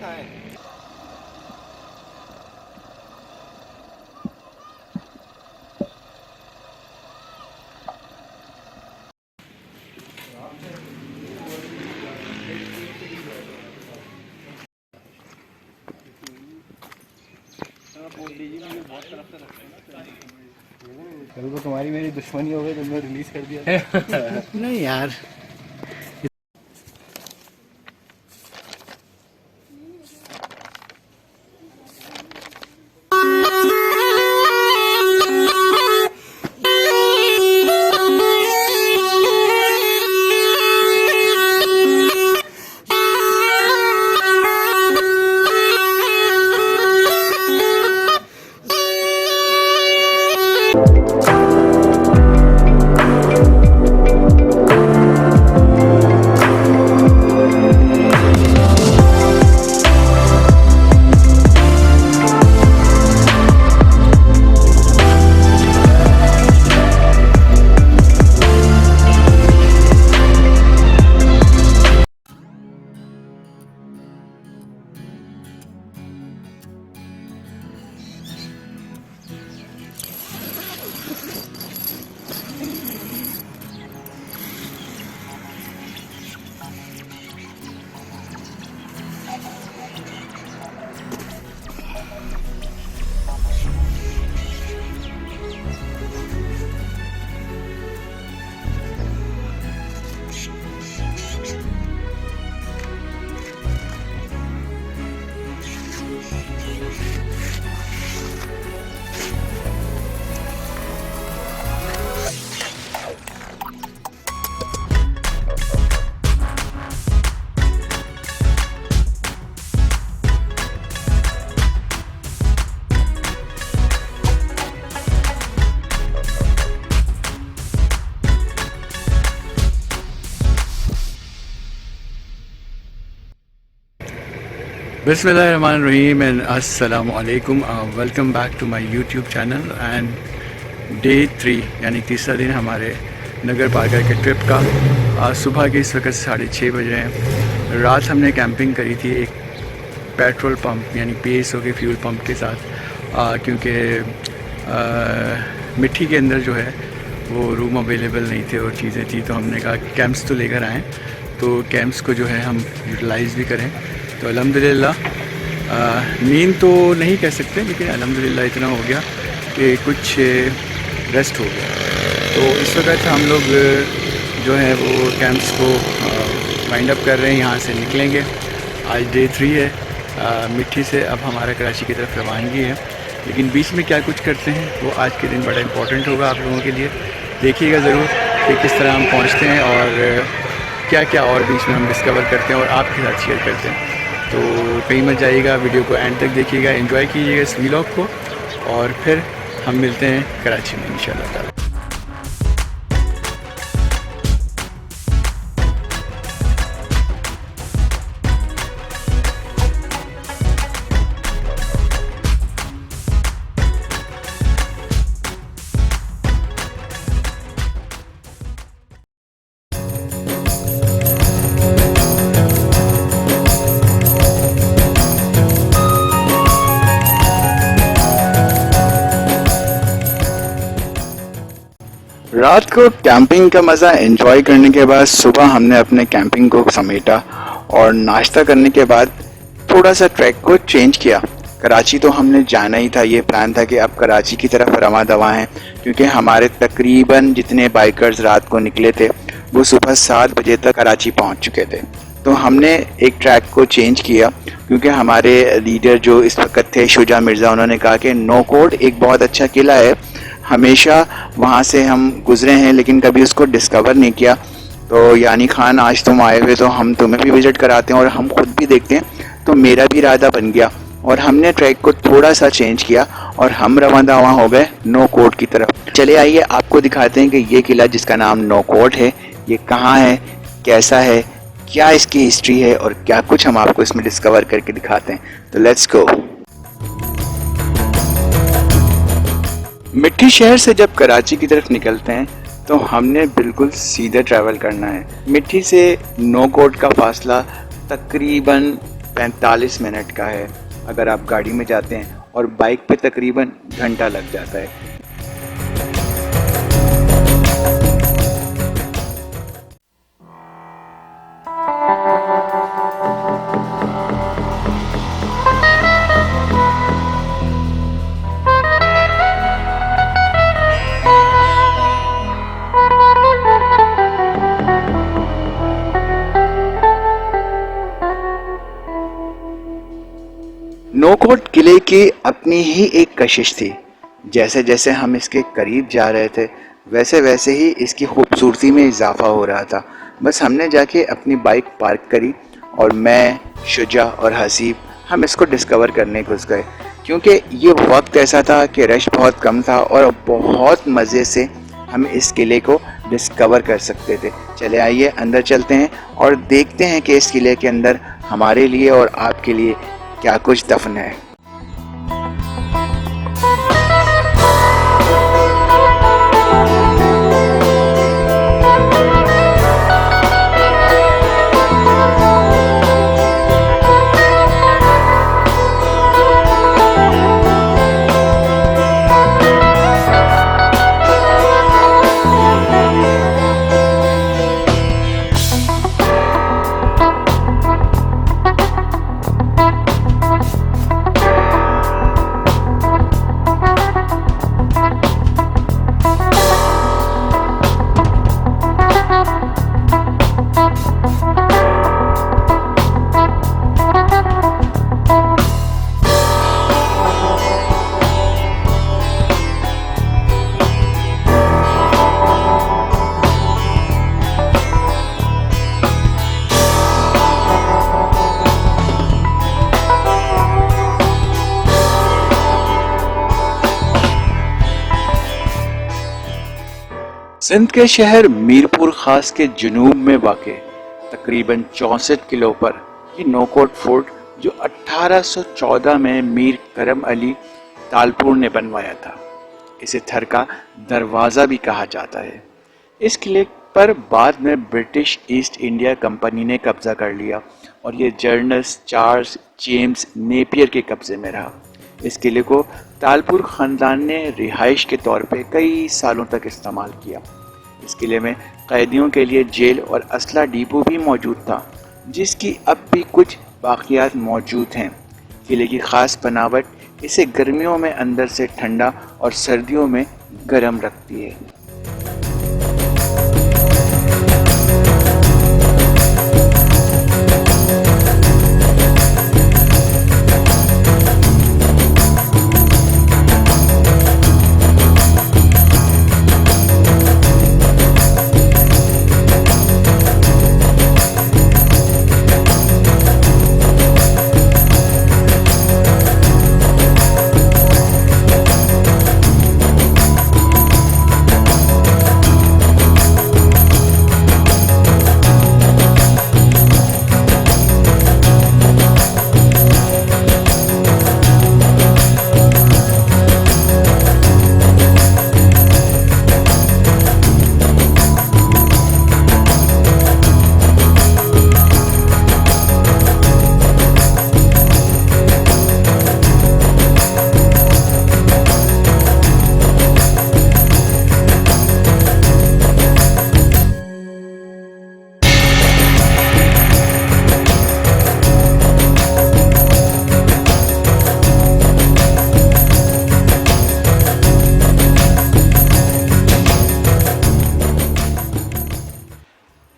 कल को तुम्हारी मेरी दुश्मनी हो गई, तुमने रिलीज कर दिया। नहीं यार, बिस्मिल्लाहिर्रहमानिर्रहीम एंड अस्सलाम वालेकुम। Welcome back to my YouTube channel and day 3 यानी तीसरा दिन हमारे नगर पार्कर के ट्रिप का। आज सुबह के इस वक्त 6:30 बज रहे हैं। रात हमने कैंपिंग करी थी एक पेट्रोल पंप यानी PSO के फ्यूल पंप के साथ, क्योंकि मिट्टी के अंदर जो है वो रूम अवेलेबल नहीं थे और चीज़ें थी, तो हमने कहा कैंप्स तो लेकर आएँ, तो कैंप्स को जो है हम यूटिलाइज़ भी करें। तो अल्हम्दुलिल्लाह नींद तो नहीं कह सकते, लेकिन अल्हम्दुलिल्लाह इतना हो गया कि कुछ रेस्ट हो गया। तो इस वक्त हम लोग जो है वो कैंप्स को वाइंड अप कर रहे हैं, यहाँ से निकलेंगे। आज डे 3 है। मिट्टी से अब हमारा कराची की तरफ रवानगी है, लेकिन बीच में क्या कुछ करते हैं वो आज के दिन बड़ा इम्पोर्टेंट होगा आप लोगों के लिए। देखिएगा ज़रूर कि किस तरह हम पहुँचते हैं और क्या क्या और बीच में हम डिस्कवर करते हैं और आपके साथ शेयर करते हैं। तो कहीं मत जाइएगा, वीडियो को एंड तक देखिएगा, एंजॉय कीजिएगा इस व्लॉग को, और फिर हम मिलते हैं कराची में इंशाल्लाह ताला। रात को कैंपिंग का मज़ा एंजॉय करने के बाद सुबह हमने अपने कैंपिंग को समेटा और नाश्ता करने के बाद थोड़ा सा ट्रैक को चेंज किया। कराची तो हमने जाना ही था, ये प्लान था कि अब कराची की तरफ रवां दवा हैं, क्योंकि हमारे तकरीबन जितने बाइकर्स रात को निकले थे वो सुबह 7 बजे तक कराची पहुंच चुके थे। तो हमने एक ट्रैक को चेंज किया, क्योंकि हमारे लीडर जो इस वक्त थे शुजा मिर्ज़ा, उन्होंने कहा कि नो कोड एक बहुत अच्छा किला है, हमेशा वहाँ से हम गुजरे हैं लेकिन कभी उसको डिस्कवर नहीं किया। तो यानी खान आज तुम आए हुए तो हम तुम्हें भी विज़िट कराते हैं और हम खुद भी देखते हैं। तो मेरा भी इरादा बन गया और हमने ट्रैक को थोड़ा सा चेंज किया और हम रवाना हो गए नो कोड की तरफ। चले आइए आपको दिखाते हैं कि ये किला जिसका नाम नो कोड है ये कहाँ है, कैसा है, क्या इसकी हिस्ट्री है और क्या कुछ हम आपको इसमें डिस्कवर करके दिखाते हैं। तो लेट्स गो। मिट्टी शहर से जब कराची की तरफ निकलते हैं तो हमने बिल्कुल सीधे ट्रैवल करना है। मिट्टी से नो कोड का फासला तकरीबन 45 मिनट का है अगर आप गाड़ी में जाते हैं, और बाइक पे तकरीबन घंटा लग जाता है। नौकोट किले की अपनी ही एक कशिश थी। जैसे जैसे हम इसके करीब जा रहे थे वैसे वैसे ही इसकी खूबसूरती में इजाफा हो रहा था। बस हमने जाके अपनी बाइक पार्क करी और मैं, शुजा और हसीब हम इसको डिस्कवर करने घुस गए, क्योंकि ये वक्त ऐसा था कि रश बहुत कम था और बहुत मज़े से हम इस किले को डिस्कवर कर सकते थे। चले आइए अंदर चलते हैं और देखते हैं कि इस किले के अंदर हमारे लिए और आपके लिए क्या कुछ दफन है। सिंध के शहर मीरपुर खास के जुनूब में वाक़े तकरीबन 64 किलो पर ये नौकोट फोर्ट, जो 1814 में मीर करम अली तालपुर ने बनवाया था, इसे थर का दरवाज़ा भी कहा जाता है। इस किले पर बाद में ब्रिटिश ईस्ट इंडिया कंपनी ने कब्जा कर लिया और ये जनरल चार्ल्स जेम्स नेपियर के कब्जे में रहा। इस किले को तालपुर ख़ानदान ने रिहाइश के तौर पे कई सालों तक इस्तेमाल किया। इस किले में कैदियों के लिए जेल और असला डिपो भी मौजूद था, जिसकी अब भी कुछ बाक़ियात मौजूद हैं। किले की ख़ास बनावट इसे गर्मियों में अंदर से ठंडा और सर्दियों में गर्म रखती है।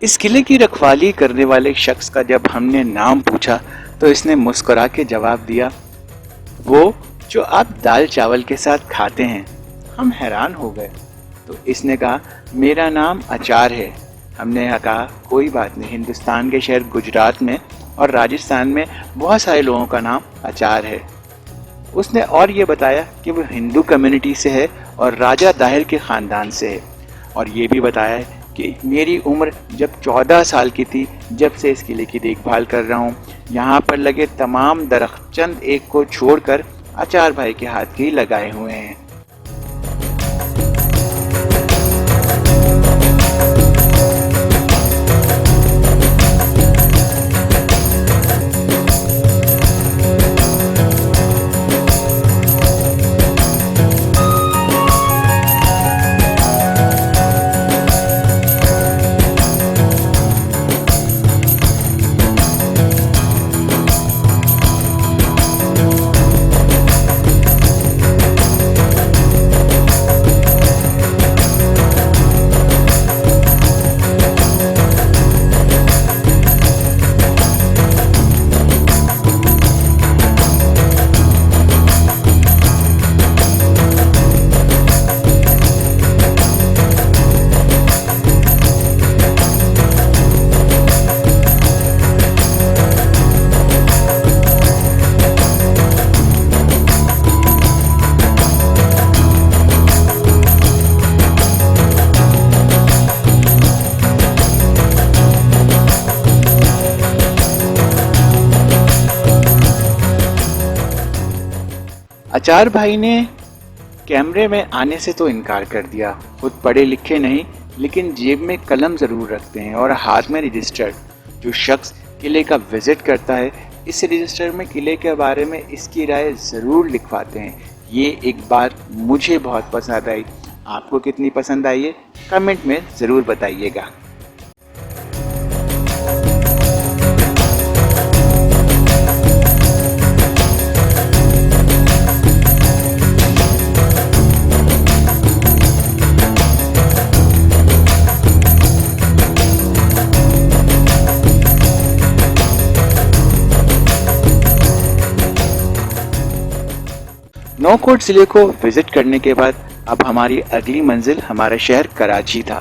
इस किले की रखवाली करने वाले शख्स का जब हमने नाम पूछा तो इसने मुस्कुरा के जवाब दिया, वो जो आप दाल चावल के साथ खाते हैं। हम हैरान हो गए। तो इसने कहा, मेरा नाम अचार है। हमने कहा, कोई बात नहीं, हिंदुस्तान के शहर गुजरात में और राजस्थान में बहुत सारे लोगों का नाम अचार है। उसने और ये बताया कि वो हिंदू कम्युनिटी से है और राजा दाहिर के ख़ानदान से है, और ये भी बताया कि मेरी उम्र जब 14 साल की थी जब से इस किले की देखभाल कर रहा हूँ। यहाँ पर लगे तमाम दरख्त चंद एक को छोड़कर अचार भाई के हाथ के ही लगाए हुए हैं। अचार भाई ने कैमरे में आने से तो इनकार कर दिया। खुद पढ़े लिखे नहीं, लेकिन जेब में कलम ज़रूर रखते हैं और हाथ में रजिस्टर। जो शख्स किले का विजिट करता है, इस रजिस्टर में किले के बारे में इसकी राय ज़रूर लिखवाते हैं। ये एक बात मुझे बहुत पसंद आई। आपको कितनी पसंद आई है कमेंट में ज़रूर बताइएगा। नौकोट ज़िले को विज़िट करने के बाद अब हमारी अगली मंजिल हमारा शहर कराची था।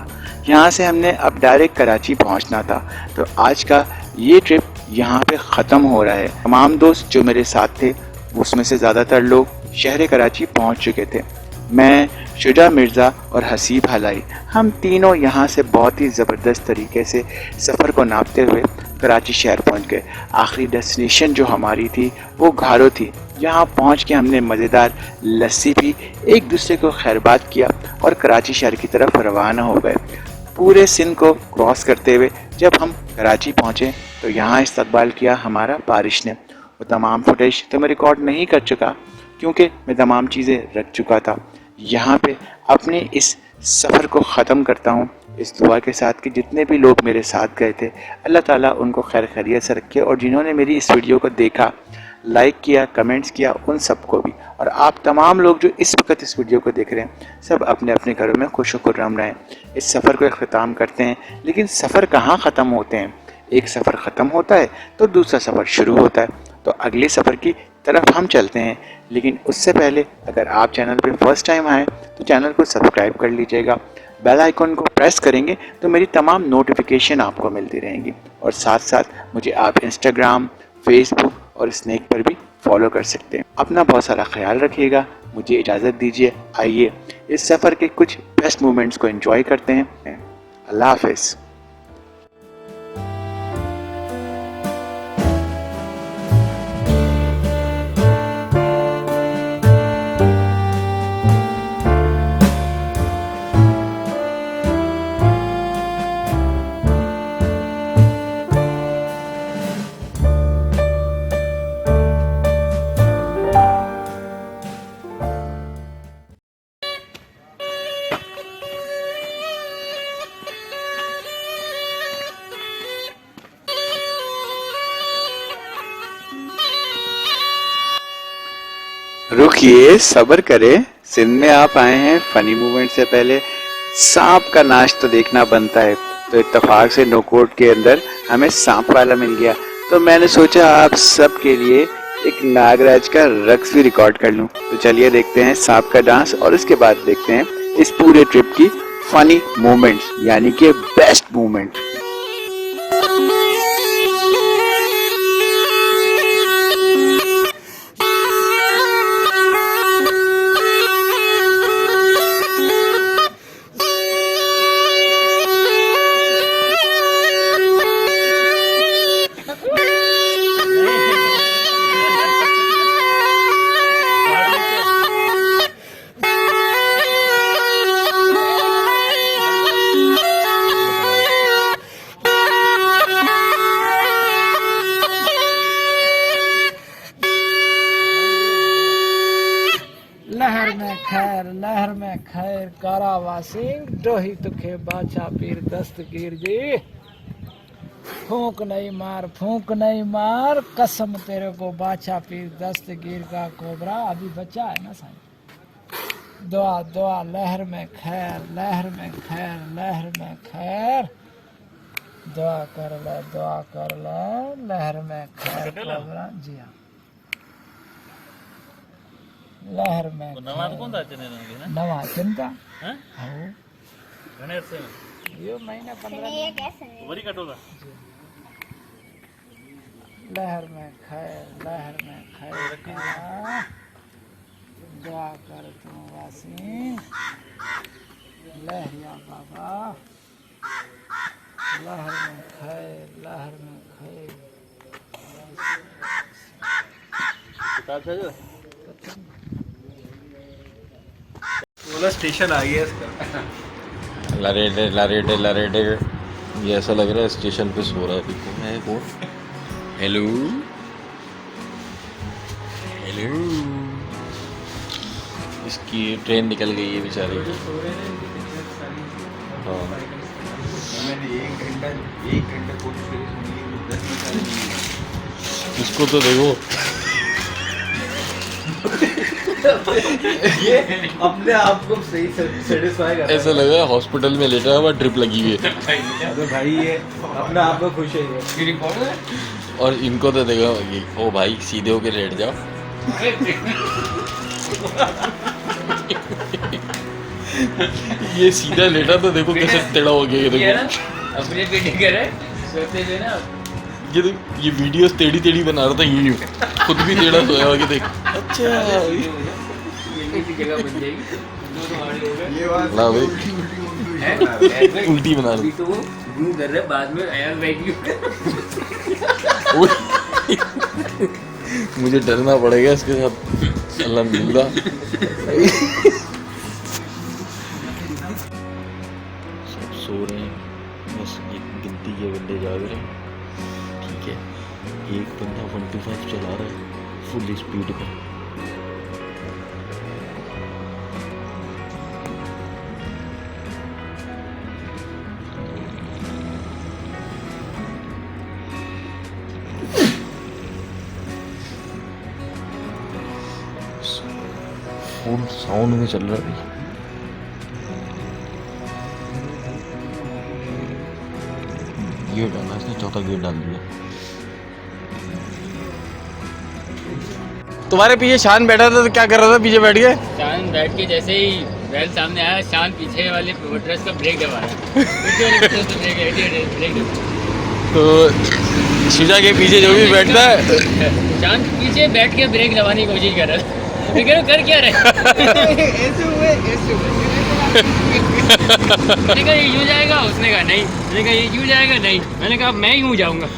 यहाँ से हमने अब डायरेक्ट कराची पहुँचना था। तो आज का ये ट्रिप यहाँ पे ख़त्म हो रहा है। तमाम दोस्त जो मेरे साथ थे, उसमें से ज़्यादातर लोग शहर कराची पहुँच चुके थे। मैं, शुजा मिर्ज़ा और हसीब हलाई, हम तीनों यहाँ से बहुत ही ज़बरदस्त तरीके से सफ़र को नापते हुए कराची शहर पहुँच गए। आखिरी डेस्टिनेशन जो हमारी थी वो घारो थी। यहाँ पहुँच के हमने मज़ेदार लस्सी पी, एक दूसरे को खैरबाद किया और कराची शहर की तरफ रवाना हो गए। पूरे सिंध को क्रॉस करते हुए जब हम कराची पहुँचे तो यहाँ इस्तकबाल किया हमारा बारिश ने। वो तमाम फुटेज तो मैं रिकॉर्ड नहीं कर चुका क्योंकि मैं तमाम चीज़ें रख चुका था। यहाँ पे अपने इस सफ़र को ख़त्म करता हूँ इस दुआ के साथ कि जितने भी लोग मेरे साथ गए थे, अल्लाह ताला उनको खैर खैरियत से रखे, और जिन्होंने मेरी इस वीडियो को देखा, लाइक किया, कमेंट्स किया, उन सबको भी। और आप तमाम लोग जो इस वक्त इस वीडियो को देख रहे हैं, सब अपने अपने घरों में खुश व खुर्रम रहें। इस सफ़र को अख्ताम करते हैं, लेकिन सफ़र कहाँ ख़त्म होते हैं। एक सफ़र ख़त्म होता है तो दूसरा सफ़र शुरू होता है। तो अगले सफ़र की तरफ हम चलते हैं, लेकिन उससे पहले अगर आप चैनल पे फर्स्ट टाइम आएँ तो चैनल को सब्सक्राइब कर लीजिएगा। बेल आइकन को प्रेस करेंगे तो मेरी तमाम नोटिफिकेशन आपको मिलती रहेंगी। और साथ साथ मुझे आप इंस्टाग्राम, फेसबुक और स्नैक पर भी फॉलो कर सकते हैं। अपना बहुत सारा ख्याल रखिएगा। मुझे इजाज़त दीजिए। आइए इस सफ़र के कुछ बेस्ट मोमेंट्स को एंजॉय करते हैं। अल्लाह हाफ़िज़। रुकिए, सब्र करें। सिंध में आप आए हैं, फनी मूवमेंट से पहले सांप का नाच तो देखना बनता है। तो इत्तेफाक से नौकोट के अंदर हमें सांप वाला मिल गया, तो मैंने सोचा आप सब के लिए एक नागराज का रक्स भी रिकॉर्ड कर लूं। तो चलिए देखते हैं सांप का डांस, और इसके बाद देखते हैं इस पूरे ट्रिप की फनी मोमेंट्स, यानी कि बेस्ट मोमेंट। लहर में खैर कारावासी डोही तुखे बादशाह पीर दस्तगीर जी। फूंक नहीं मार कसम तेरे को बादशाह पीर दस्तगीर का कोबरा। अभी बच्चा है ना साईं। दुआ लहर में खैर लहर में खैर दुआ कर ले लहर में खैर कोबरा। जी हाँ, लहर में नवा चिंता यो महीना 15 लहर में खैर दुआ कर तू वासी लहरिया बाबा। लहर में खैर बोला स्टेशन आ गया इसका। लारेडे लारेडे लारेडे, ये ऐसा लग रहा है स्टेशन पे सो रहा है। अभी कौन है? कौन? हेलो हेलो, इसकी ट्रेन निकल गई है बेचारे की। हाँ, मैंने 1 घंटा कोशिश करी सुनने की, 10 मिनट। इसको तो देखो, ये अपने आप को सही सेटिस्फाई कर ऐसा लगा हॉस्पिटल में लेटा हुआ, ड्रिप लगी हुई है। तो भाई ये अपने आप को खुश है ये। और इनको तो देखो ये, ओ भाई सीधे होके लेट जाओ। ये सीधा लेटा तो देखो कैसे टेढ़ा हो गया। ये देखो अपने बेटे करे सोते थे ना, ये देख, ये वीडियोस टेढ़ी टेढ़ी बना रहा था, ये खुद भी टेढ़ा सोया हुआ कि देख। अच्छा ये की जगह बन जाएगी। दो हमारे हो गए। ये बात ना भाई, उल्टी बना अभी रहा। तो वो घूम कर रहे, बाद में आया बैठी। मुझे डरना पड़ेगा इसके साथ। अल्हम्दुलिल्लाह। सब सो रहे हैं, बस ये गिनती के बंदे जाग रहे हैं। ठीक है, एक बंदा 125 चला रहा है फुल स्पीड पे। फुल साउंड में चल रहा है। गेट डाला इसने, चौथा गेट डाल दिया। तुम्हारे पीछे शान बैठा था तो क्या कर रहा था पीछे बैठ के? शान बैठ के जैसे ही बैल सामने आया, शान पीछे वाले ड्रेस का ब्रेक दबा रहा है। पीछे वाले ड्रेस का ब्रेक तो शीशा के पीछे जो भी बैठता है, शान पीछे बैठ के ब्रेक दबाने की कोशिश कर रहा था। मैं कह रहा हूँ कर क्या रहे? मैंने कहा ये यूँ जाएगा, उसने कहा नहीं। मैंने कहा ये यूँ जाएगा, नहीं। मैंने कहा मैं यूँ जाऊँगा।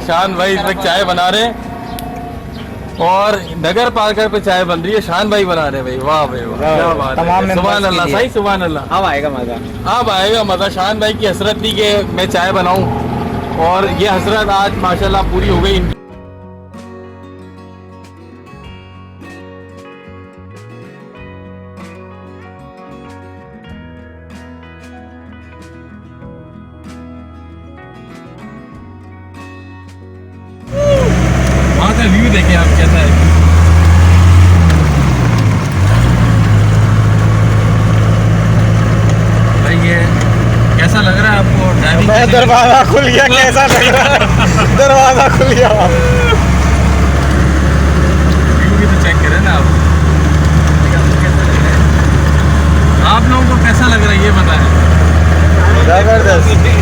शान भाई इस वक्त चाय बना रहे हैं और नगर पार्कर पे चाय बन रही है। शान भाई बना रहे हैं भाई, वाह भाई वाह, क्या बात है। सुभान अल्लाह, सही सुभान अल्लाह। अब आएगा मजा। शान भाई की हसरत थी कि मैं चाय बनाऊं और ये हसरत आज माशाल्लाह पूरी हो गई। वहाँ का व्यू देखें आप कैसा है। भाई ये कैसा लग रहा है आपको ड्राइविंग? मैं दरवाजा खुल गया, कैसा लग रहा है? दरवाजा खुल गया। व्यू भी तो चेक करें ना आप लोगों को कैसा लग रहा है ये बताएं। जबरदस्त है।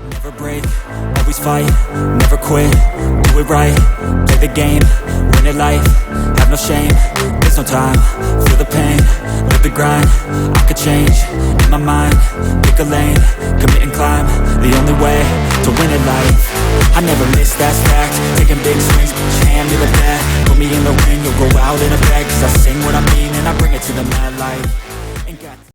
Never break, always fight, never quit, do it right, play the game, win it life, have no shame, there's no time, feel the pain, live the grind, I could change, in my mind, pick a lane, commit and climb, the only way to win at life. I never miss, that's fact. Taking big swings, put your hand to the bat. Put me in the ring, you'll go out in a bag. 'Cause I sing what I mean and I bring it to the mad light.